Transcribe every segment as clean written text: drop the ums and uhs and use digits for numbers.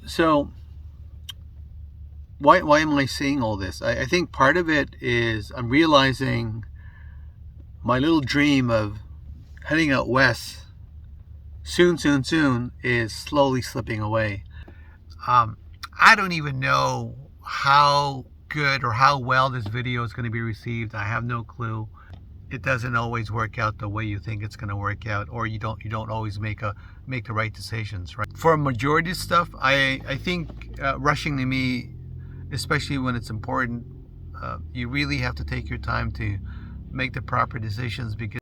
So why am I saying all this? I think part of it is I'm realizing my little dream of heading out west soon is slowly slipping away. I don't even know how good or how well this video is going to be received. I have no clue. It doesn't always work out the way you think it's going to work out, or you don't always make the right decisions, right? For a majority of stuff, I think rushing to me, especially when it's important, you really have to take your time to make the proper decisions, because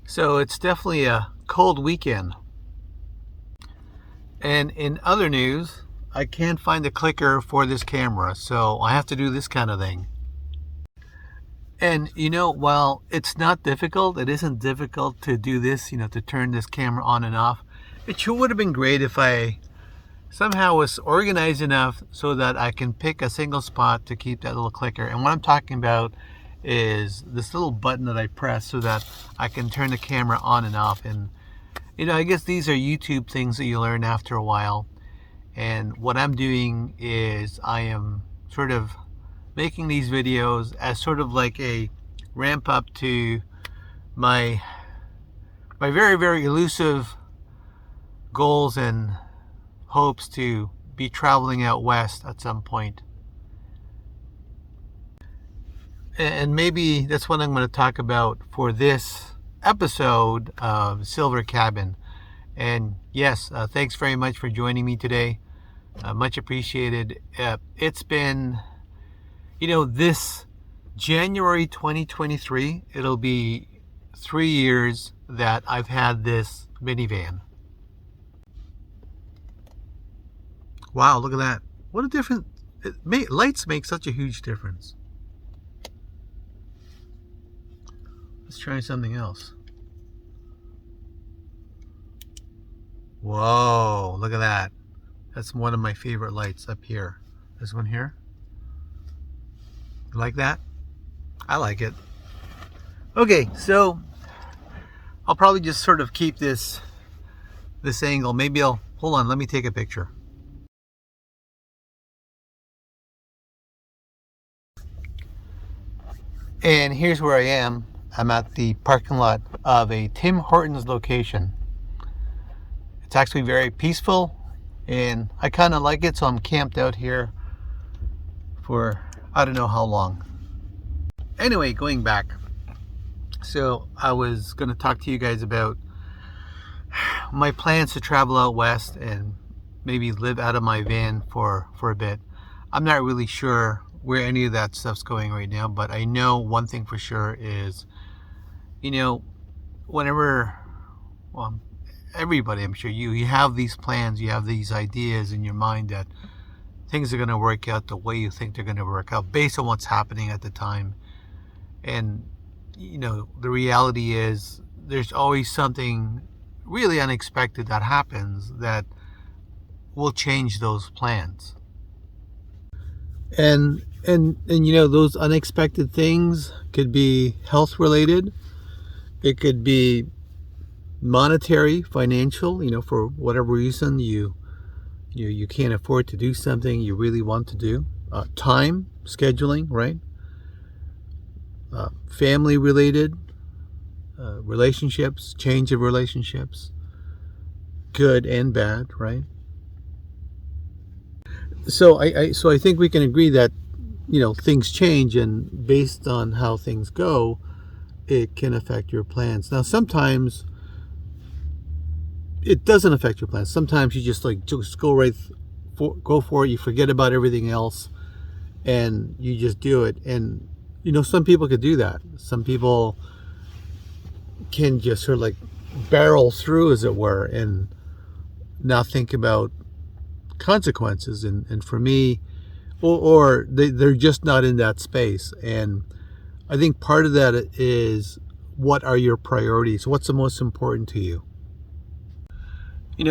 so it's definitely a cold weekend. And in other news, I can't find a clicker for this camera, so I have to do this kind of thing. And while it's not difficult, it isn't difficult to do this, to turn this camera on and off. It sure would have been great if I somehow was organized enough so that I can pick a single spot to keep that little clicker. And what I'm talking about is this little button that I press so that I can turn the camera on and off. And I guess these are YouTube things that you learn after a while. And what I'm doing is I am sort of making these videos as sort of like a ramp up to my very, very elusive goals and hopes to be traveling out west at some point. And maybe that's what I'm going to talk about for this episode of Silver Cabin. And yes, thanks very much for joining me today. Much appreciated. It's been, this January 2023, it'll be 3 years that I've had this minivan. Wow, look at that. What a difference. Lights make such a huge difference. Let's try something else. Whoa, look at that. That's one of my favorite lights up here. This one here. You like that? I like it. Okay, so I'll probably just sort of keep this angle. Maybe hold on, let me take a picture. And here's where I am. I'm at the parking lot of a Tim Hortons location. It's actually very peaceful, and I kind of like it, so I'm camped out here for I don't know how long. Anyway, going back. So I was going to talk to you guys about my plans to travel out west and maybe live out of my van for a bit. I'm not really sure where any of that stuff's going right now, but I know one thing for sure is, whenever, well, everybody, I'm sure you have these plans, you have these ideas in your mind that things are going to work out the way you think they're going to work out based on what's happening at the time. And the reality is there's always something really unexpected that happens that will change those plans. And those unexpected things could be health related. It could be monetary, financial, for whatever reason you can't afford to do something you really want to do. Time, scheduling, right? Family related, relationships, change of relationships, good and bad, right? So I think we can agree that things change, and based on how things go, it can affect your plans. Now sometimes it doesn't affect your plans. Sometimes you just go for it. You forget about everything else and you just do it. And some people could do that. Some people can just sort of barrel through, as it were, and not think about consequences. And for me, or they're just not in that space. And I think part of that is what are your priorities? What's the most important to you?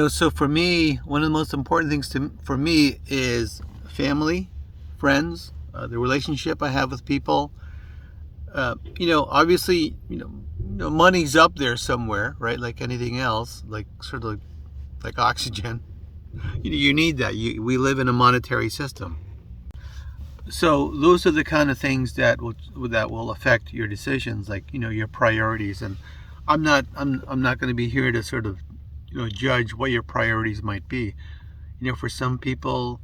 So for me, one of the most important things for me is family, friends, the relationship I have with people. Obviously, money's up there somewhere, right? Like anything else, like sort of like oxygen. You need that. We live in a monetary system. So those are the kind of things that will affect your decisions, like your priorities. And I'm not going to be here to sort of judge what your priorities might be. For some people,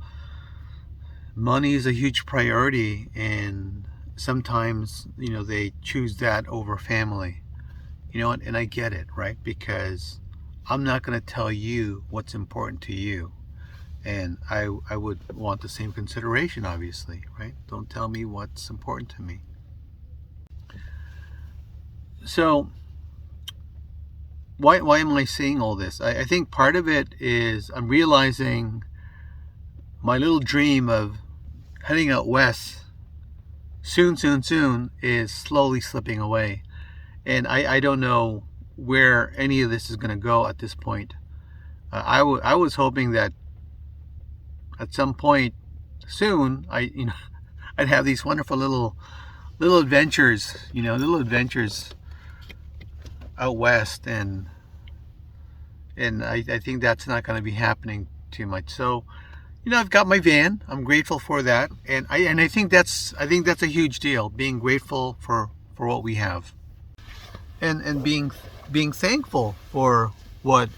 money is a huge priority, and sometimes they choose that over family. And I get it, right? Because I'm not going to tell you what's important to you. And I would want the same consideration, obviously, right? Don't tell me what's important to me. So why am I saying all this? I think part of it is I'm realizing my little dream of heading out west soon is slowly slipping away. And I don't know where any of this is going to go at this point. I was hoping that at some point soon, I'd have these wonderful little adventures, out west, and I think that's not going to be happening too much. So, I've got my van. I'm grateful for that, and I think that's a huge deal. Being grateful for what we have, and being thankful for what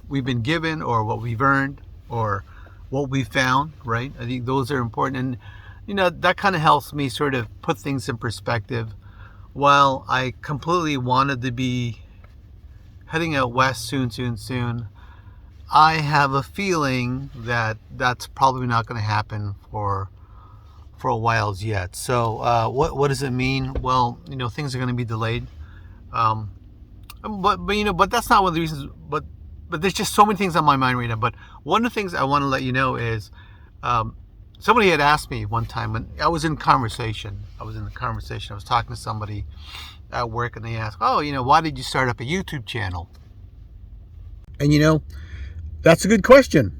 we've been given, or what we've earned, or what we found, right? I think those are important, and that kind of helps me sort of put things in perspective. While I completely wanted to be heading out west soon, I have a feeling that that's probably not going to happen for a while yet. So what does it mean? Well, things are going to be delayed, but that's not one of the reasons. But there's just so many things on my mind right now. But one of the things I want to let you know is somebody had asked me one time when I was in conversation. I was talking to somebody at work, and they asked, "Oh, why did you start up a YouTube channel?" And that's a good question.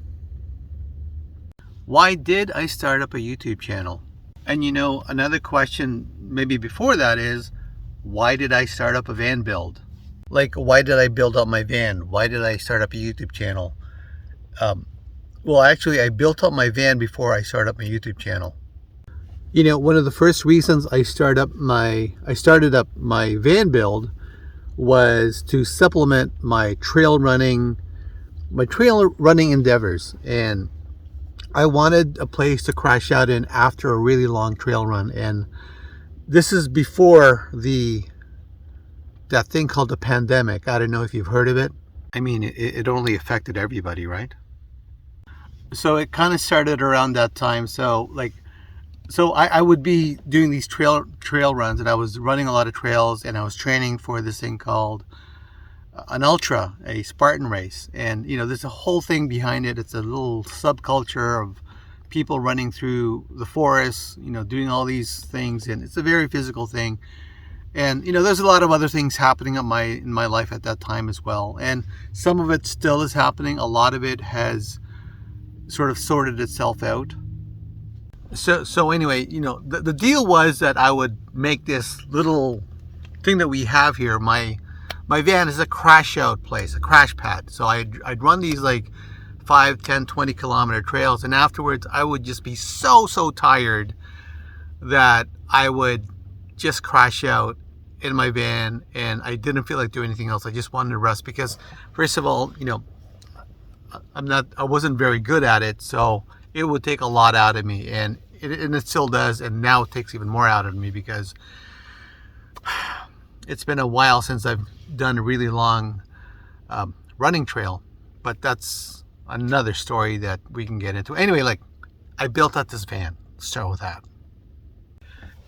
Why did I start up a YouTube channel? And another question maybe before that is, why did I start up a van build? Like, why did I build up my van? Why did I start up a YouTube channel? Well, actually, I built up my van before I started up my YouTube channel. One of the first reasons I started up my van build was to supplement my trail running endeavors, and I wanted a place to crash out in after a really long trail run. And this is before that thing called the pandemic. I don't know if you've heard of it. I mean, it only affected everybody, right? So it kind of started around that time. So I would be doing these trail runs, and I was running a lot of trails, and I was training for this thing called an ultra, a Spartan race. And there's a whole thing behind it. It's a little subculture of people running through the forest, doing all these things, and it's a very physical thing. And there's a lot of other things happening in my life at that time as well, and some of it still is happening. A lot of it has sort of sorted itself out. So anyway, the deal was that I would make this little thing that we have here. My van is a crash out place, a crash pad. So I'd run these like 5, 10, 20 kilometer trails, and afterwards I would just be so tired that I would just crash out in my van, and I didn't feel like doing anything else. I just wanted to rest because, first of all, I wasn't very good at it, so it would take a lot out of me, and it still does, and now it takes even more out of me because it's been a while since I've done a really long running trail. But that's another story that we can get into. Anyway, I built up this van. Let's start with that.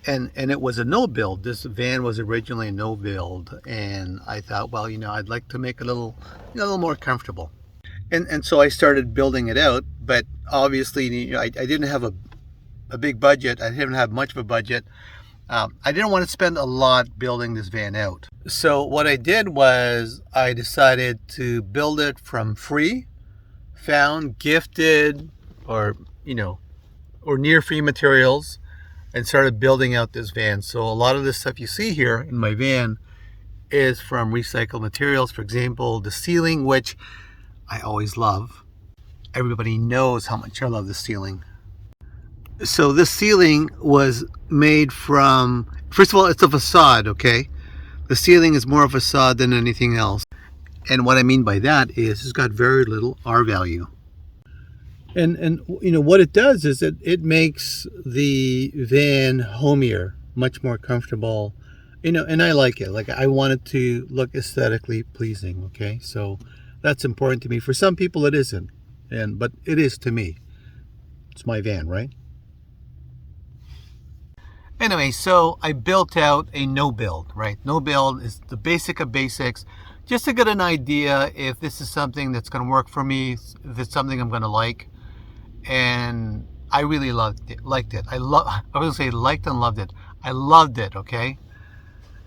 And it was a no build. This van was originally a no build, and I thought, well, I'd like to make it a little more comfortable. And so I started building it out, but obviously, I didn't have a big budget. I didn't have much of a budget, I didn't want to spend a lot building this van out. So what I did was I decided to build it from free, found, gifted, or or near free materials, and started building out this van. So a lot of the stuff you see here in my van is from recycled materials. For example, the ceiling, which I always love. Everybody knows how much I love the ceiling. So this ceiling was made from, first of all, it's a facade, okay? The ceiling is more of a facade than anything else. And what I mean by that is it's got very little R value. And what it does is it makes the van homier, much more comfortable. And I like it. Like, I want it to look aesthetically pleasing, okay? So that's important to me. For some people it isn't. But it is to me. It's my van, right? Anyway, so I built out a no build, right? No build is the basic of basics, just to get an idea if this is something that's going to work for me, if it's something I'm going to like. And I really liked it. I would say liked and loved it. I loved it, okay?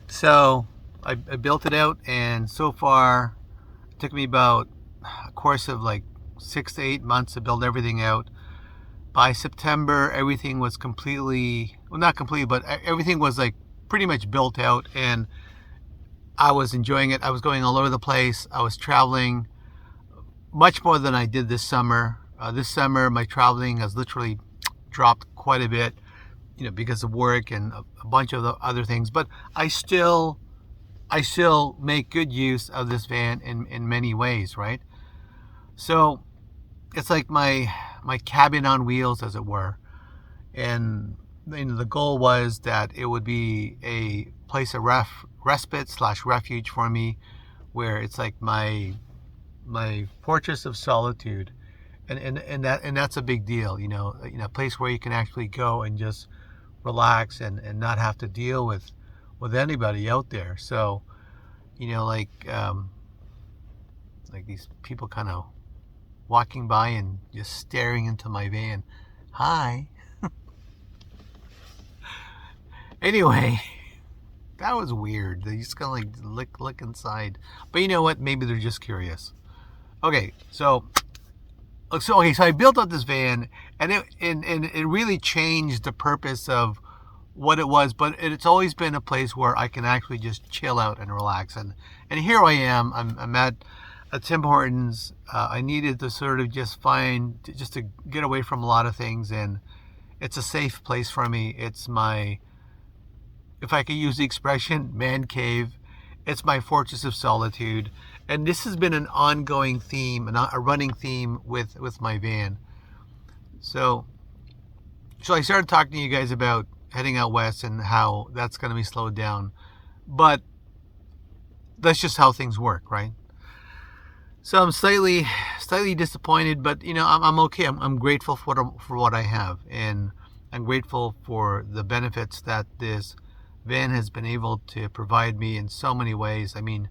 So I built it out, and so far it took me about a course of like 6 to 8 months to build everything out. By September, everything was completely, well, not completely, but everything was like pretty much built out, and I was enjoying it. I was going all over the place. I was traveling much more than I did this summer. This summer, my traveling has literally dropped quite a bit, because of work and a bunch of the other things. But I still make good use of this van in many ways, right? So it's like my cabin on wheels, as it were. And the goal was that it would be a place of respite / refuge for me, where it's like my fortress of solitude, and that's a big deal. A place where you can actually go and just relax and not have to deal with anybody out there. So like these people kind of walking by and just staring into my van. Hi. Anyway, that was weird. They just kind of like look inside. But you know what? Maybe they're just curious. Okay, so I built up this van, and it really changed the purpose of what it was. But it's always been a place where I can actually just chill out and relax. And here I am. I'm at Tim Hortons. I needed to sort of just to get away from a lot of things, and it's a safe place for me. It's my, if I could use the expression, man cave. It's my fortress of solitude, and this has been an ongoing theme, a running theme with my van. So I started talking to you guys about heading out west and how that's going to be slowed down, but that's just how things work, right? So I'm slightly disappointed, but I'm okay. I'm grateful for what I have, and I'm grateful for the benefits that this van has been able to provide me in so many ways. I mean,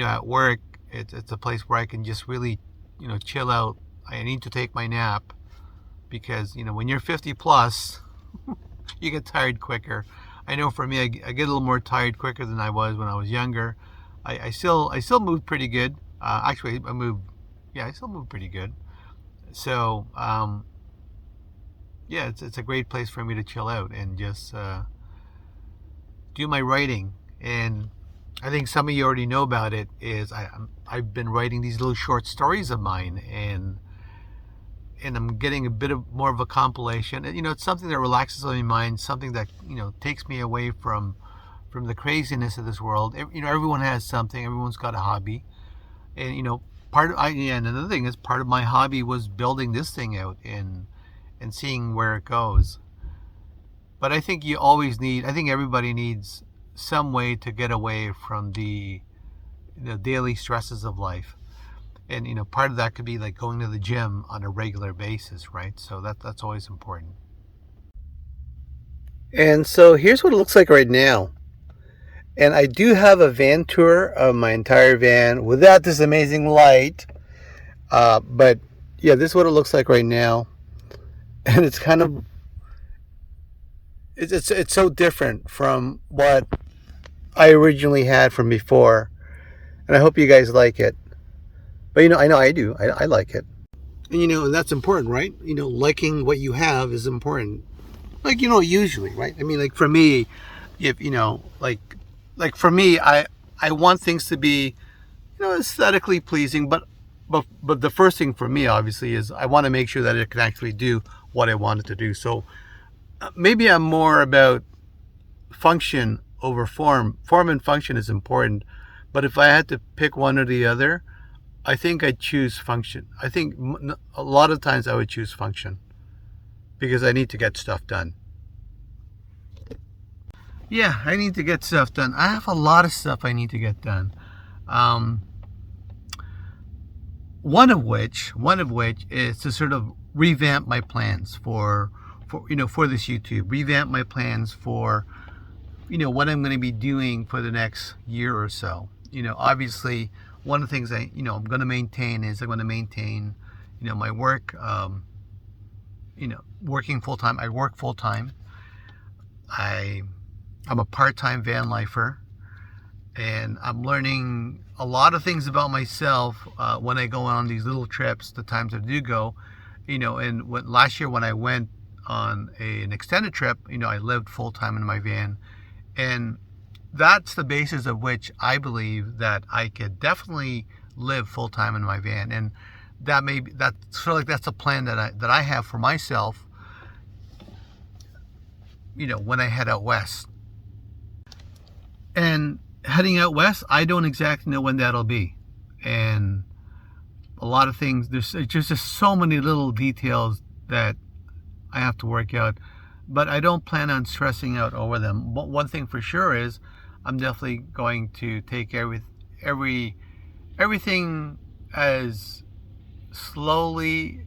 at work, it's a place where I can just really, chill out. I need to take my nap because when you're 50 plus, you get tired quicker. I know for me, I get a little more tired quicker than I was when I was younger. I still move pretty good. Actually, I still move pretty good. So, it's a great place for me to chill out and just do my writing. And I think some of you already know about it. Is I've been writing these little short stories of mine, and I'm getting a bit of more of a compilation. And it's something that relaxes my mind, something that takes me away from the craziness of this world. Everyone has something. Everyone's got a hobby. And and another thing is, part of my hobby was building this thing out and seeing where it goes. But I think everybody needs some way to get away from the daily stresses of life. And part of that could be like going to the gym on a regular basis, right? So that's always important. And so here's what it looks like right now. And I do have a van tour of my entire van without this amazing light. But yeah, this is what it looks like right now. And it's kind of it's so different from what I originally had from before, and I hope you guys like it. But I know I do. I like it. And and that's important, right? Liking what you have is important. Like usually, right? I mean, like for me, if like for me, I want things to be aesthetically pleasing, but the first thing for me obviously is I want to make sure that it can actually do what I want it to do. So maybe I'm more about function over form. Form and function is important, but if I had to pick one or the other, I think I'd choose function. I think a lot of times I would choose function because I need to get stuff done. Yeah, I need to get stuff done. I have a lot of stuff I need to get done. Um, one of which is to sort of revamp my plans for this YouTube. Revamp my plans for what I'm going to be doing for the next year or so. Obviously, one of the things I'm going to maintain is I'm going to maintain my work. Working full time. I work full time. I'm a part-time van lifer, and I'm learning a lot of things about myself when I go on these little trips, the times I do go. And last year when I went on an extended trip, I lived full-time in my van, and that's the basis of which I believe that I could definitely live full-time in my van. And that's sort of like that's a plan that I have for myself, when I head out west. And heading out west, I don't exactly know when that'll be. And a lot of things, there's just so many little details that I have to work out. But I don't plan on stressing out over them. But one thing for sure is I'm definitely going to take everything as slowly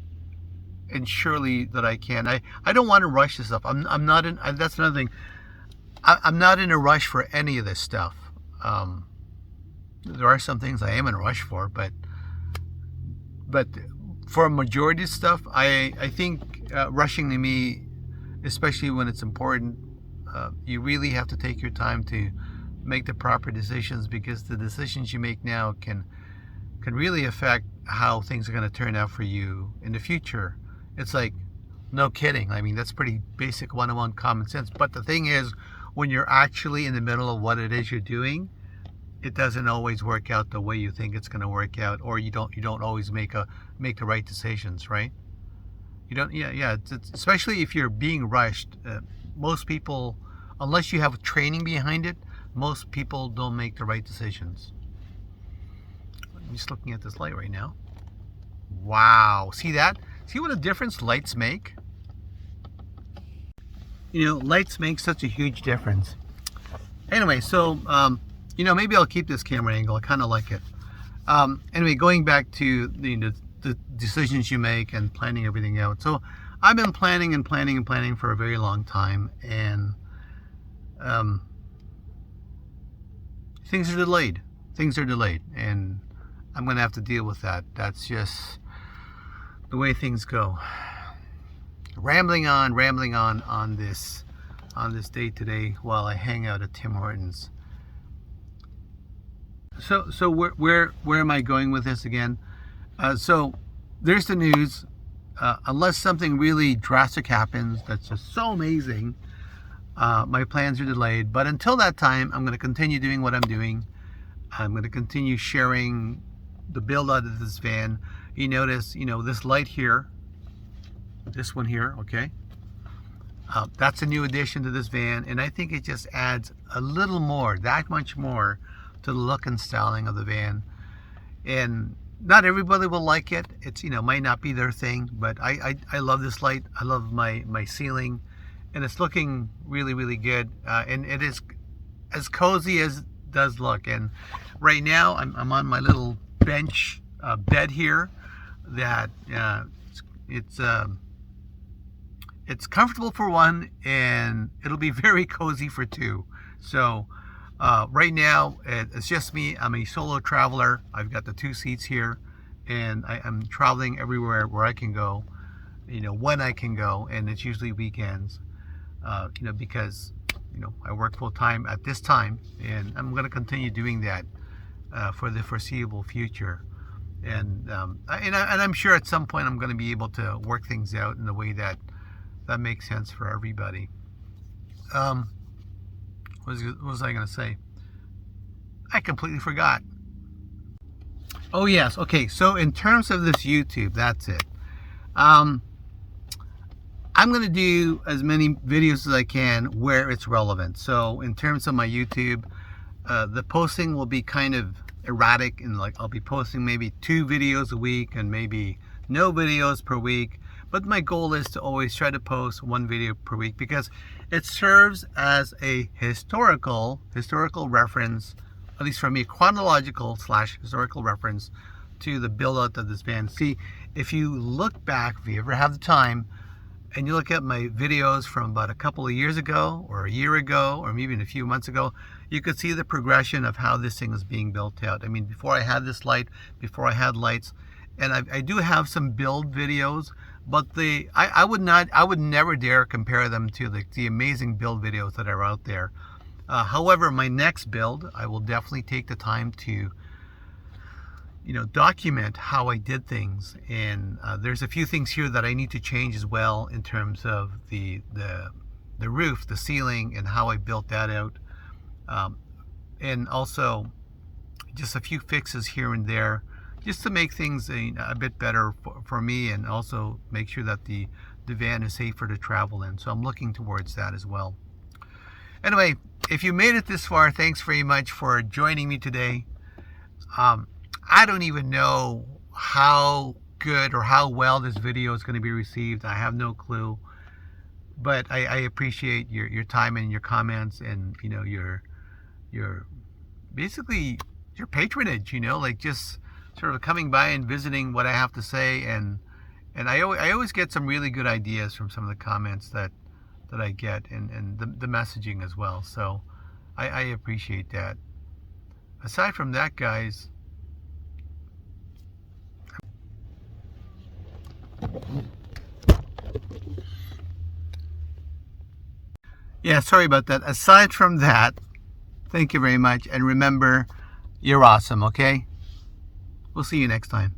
and surely that I can. I don't want to rush this stuff. I'm not in. That's another thing. I'm not in a rush for any of this stuff. There are some things I am in a rush for, but for a majority of stuff, I think rushing to me, especially when it's important, you really have to take your time to make the proper decisions, because the decisions you make now can really affect how things are going to turn out for you in the future. It's like, no kidding. I mean, that's pretty basic 101 common sense. But the thing is, when you're actually in the middle of what it is you're doing, it doesn't always work out the way you think it's going to work out, or you don't always make the right decisions, right? You don't. Yeah. It's especially if you're being rushed. Most people, unless you have training behind it, most people don't make the right decisions. I'm just looking at this light right now. Wow, see that? See what a difference lights make? Lights make such a huge difference. Anyway, so maybe I'll keep this camera angle. I kind of like it. Anyway, going back to the decisions you make and planning everything out. So I've been planning and planning and planning for a very long time, and things are delayed. And I'm going to have to deal with that. That's just the way things go. Rambling on this day today while I hang out at Tim Hortons. So where am I going with this again? So there's the news. Unless something really drastic happens that's just so amazing, my plans are delayed. But until that time, I'm going to continue doing what I'm doing. I'm going to continue sharing the build out of this van. You notice, this light here, this one here, okay? That's a new addition to this van, and I think it just adds a little more, that much more, to the look and styling of the van. And not everybody will like it. It's might not be their thing, but I love this light. I love my ceiling, and it's looking really, really good. And it is as cozy as it does look. And right now I'm on my little bench bed here. That it's comfortable for one, and it'll be very cozy for two. So right now it's just me. I'm a solo traveler. I've got the 2 seats here, and I'm traveling everywhere where I can go, when I can go, and it's usually weekends. because I work full time at this time, and I'm going to continue doing that for the foreseeable future. And I'm sure at some point I'm going to be able to work things out in a way that makes sense for everybody. What was I going to say? I completely forgot. Oh yes, okay. So in terms of this YouTube, that's it. I'm going to do as many videos as I can where it's relevant. So in terms of my YouTube, the posting will be kind of erratic, and like I'll be posting maybe 2 videos a week and maybe no videos per week. But my goal is to always try to post 1 video per week, because it serves as a historical reference, at least for me, chronological / historical reference to the build out of this van. See, if you look back, if you ever have the time, and you look at my videos from about a couple of years ago, or a year ago, or maybe even a few months ago, you could see the progression of how this thing is being built out. I mean, before I had this light, before I had lights, and I do have some build videos, but I would never dare compare them to the amazing build videos that are out there. However, my next build, I will definitely take the time to document how I did things, and there's a few things here that I need to change as well in terms of the roof, the ceiling, and how I built that out, and also just a few fixes here and there, just to make things a bit better for me, and also make sure that the van is safer to travel in. So I'm looking towards that as well. Anyway, if you made it this far, thanks very much for joining me today. I don't even know how good or how well this video is going to be received. I have no clue, but I appreciate your time and your comments, and your basically your patronage. Like just sort of coming by and visiting what I have to say, and I always get some really good ideas from some of the comments that I get, and the messaging as well. So I appreciate that. Aside from that, guys, yeah, sorry about that. Aside from that, thank you very much, and remember, you're awesome, okay? We'll see you next time.